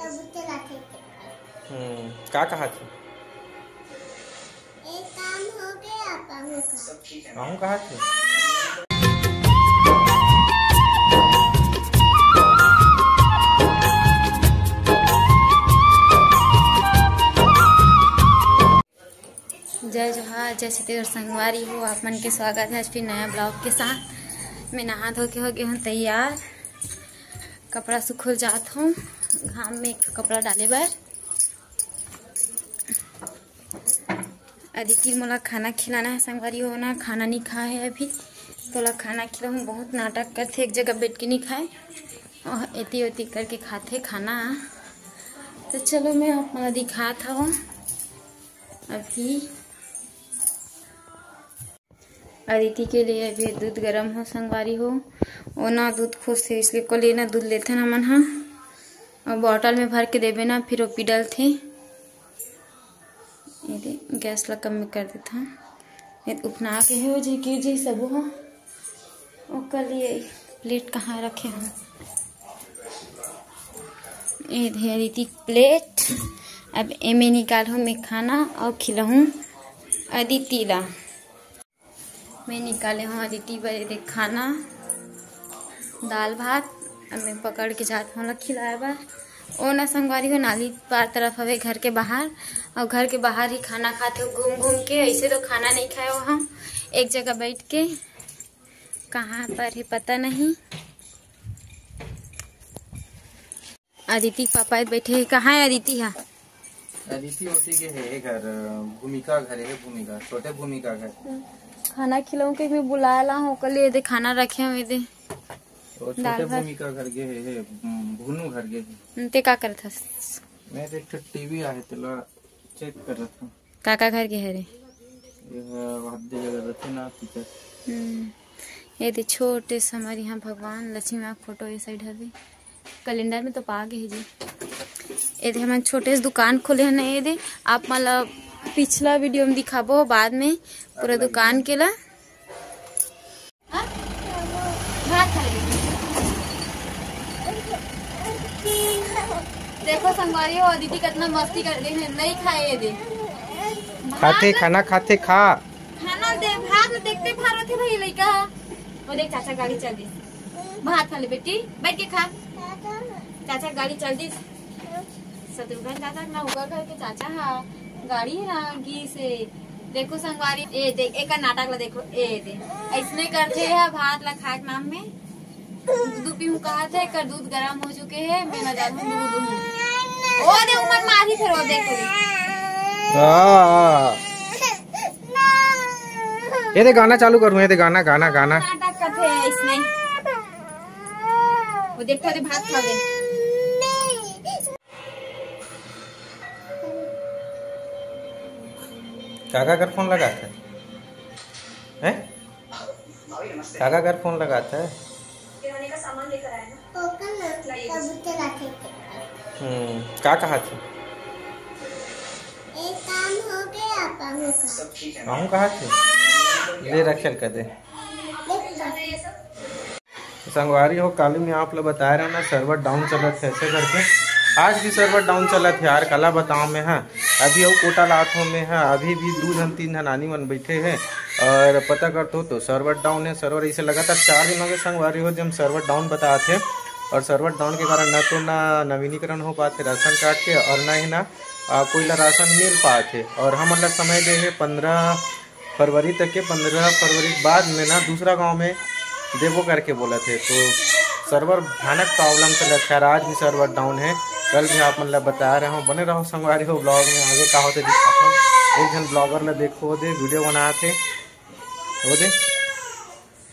क्या कहा थे? एक काम हो गया, कहूँ कहा थे? जय जोहार, जय छत्तीसगढ़ संगवारी हो। आप मन के स्वागत है आज फिर नया ब्लॉग के साथ। मैं नहा धो के हो गई हूँ तैयार। कपड़ा सुखल जात हूँ घाम में कपड़ा डाले बर। अदिति मोला खाना खिलाना है संगवारी हो ना, खाना नहीं खाए है अभी तो ला खाना खिलाऊँ। बहुत नाटक करते, एक जगह बैठ के नहीं खाए और एती ओती करके खाते खाना। तो चलो मैं अपना दिखाता हूँ अभी। अदिति के लिए अभी दूध गर्म हो संगवारी हो, वो ना दूध खुश थे इसलिए को लेना दूध लेते ना मन हाँ, और बॉटल में भर के देवे ना फिर वो पी डालते। ये गैस ला कम में कर देता हूँ। ये उपना के हो जी के जी सब हो ओकर लिए प्लेट कहाँ रखे हम। ये अदिति प्लेट अब एमे निकाल मैं खाना और खिलाऊँ अदिति ला। मैं निकाले हूँ अदिति बड़े खाना दाल भात। अब मैं पकड़ के जाता हूँ खिलाए बार। ओ ना संगवारी हो नाली पार तरफ हवे घर के बाहर, और घर के बाहर ही खाना खाते हो घूम घूम के। ऐसे तो खाना नहीं खाए हो हम एक जगह बैठ के, कहाँ पर है पता नहीं। अदिति पापा बैठे है। कहाँ है अदिति? है अदिति होती के है घर, भूमिका घर है, भूमिका छोटे भूमिका घर। खाना खिलाऊं के मैं बुलाया हूँ कल ये खाना रखे हुए दे छोटे भूमिका घर के है, भूनू घर के ते का करत हस? मैं एक टीवी आहे तेला चेक कर रहा था। काका घर के है रे? वहाँ जगह रखे ना पीछे। ये दे छोटे से हमारे यहाँ भगवान लक्ष्मी माँ फोटो ये साइड है भी कैलेंडर में तो पा गए जी। ये दे हमारे छोटे से दुकान खोले है ना। ये दे आप मतलब पिछला वीडियो में दिखाबो बाद में पूरा दुकान के ला। देखो संगवारी हो अदिति कितना मस्ती कर रही है। नहीं खाए ये दे खाते खाना खाते खा खाना दे भात में देखते भार थे भाई लड़का। वो देख चाचा गाड़ी चल दी, भात खा ले बेटी बैठ के खा। चाचा गाड़ी चल दी, शत्रुघ्न चाचा ना होगा घर के चाचा हा गाड़ी है ना घी से। देखो संगवारी ए देख एक नाटक ला देखो ए दे ऐसने करते है भात ला खाए नाम में दूध पीऊ कहा थे कर दूध गर्म हो चुके हैं मैं ना जानू दूध ओ दे उमर मारी फिर वो देखो ये दे गाना चालू करूँ। ये दे गाना गाना गाना नाटक करते हैं इसमें। वो देखो दे भात खा गए। काका घर फोन लगाता है? काका घर फोन लगाता है? क्या कहा थे? एक काम हो गया, कहूँ कहा थे? ले रखेल कर दे संगवारी हो। काली में आप लोग बता रहे हैं ना सर्वर डाउन चलत है ऐसे करके। आज भी सर्वर डाउन चलत है यार, कला बताओ में है। अभी वो कोटा लाथों में है, अभी भी 2 जन 3 जन नानी मन बैठे हैं और पता करते हो तो सर्वर डाउन है। सर्वर ऐसे लगातार 4 दिन हो गए संगवारी हो जब सर्वर डाउन बताते। और सर्वर डाउन के कारण न तो ना नवीनीकरण हो पाते राशन कार्ड के, और न ही ना कोई ला राशन मिल पाते। और हम मतलब समय दे है 15 फरवरी तक के। 15 फरवरी के बाद में ना दूसरा गाँव में देवो करके बोला थे, तो सर्वर भयानक प्रॉब्लम चल रहा है। आज भी सर्वर डाउन है, कल भी आप मतलब बता रहे हो। बने रहो संगवारी हो ब्लॉग में, आगे का होते दिखाता हूँ। एक जन ब्लॉगर ला देखो वो दे वीडियो बनाए थे वो दे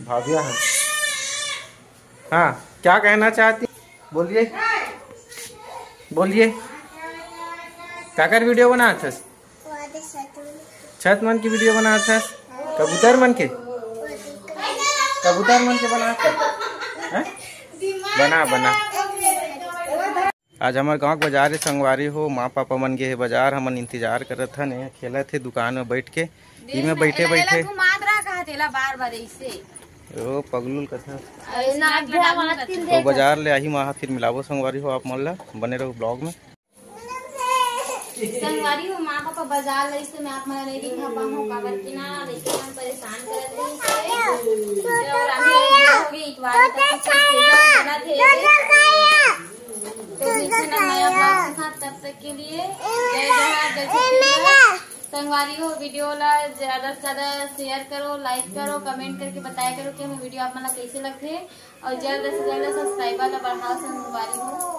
भाभिया है। हाँ क्या कहना चाहती बोलिए बोलिए। क्या कर वीडियो बनाया था? छत मन की वीडियो बनाया था? कबूतर मन के बनाया था? बना बना। आज हमारे गांव के बाजार है संगवारी हो। माँ पापा मन गए बाजार, हमन इंतजार करत थे, खेले थे दुकान में बैठ के। इमे बैठे बैठे बार बार ओ पगलुल कथा तो तो बाजार ले आही वहाँ फिर मिलाबो संगवारी हो आप मन ला बने रहो ब्लॉग में। संगवारी हो माँ पापा बाजार लई से मैं आप मन नहीं दिखा पाऊँ काबर की ना लेके हम परेशान करत रही से और अभी हो गई इतवार तक बना थे तो मिलते हैं नया ब्लॉग के साथ, तब तक के लिए जय जवाहर जय छत्तीसगढ़। संगवारी हो वीडियो ला ज्यादा से ज्यादा शेयर करो, लाइक करो, कमेंट करके बताया करो कि हमें वीडियो आप मन कैसे लगते और जल्द से जल्द सब्सक्राइबर ला बढ़ाओ संगवारी हो।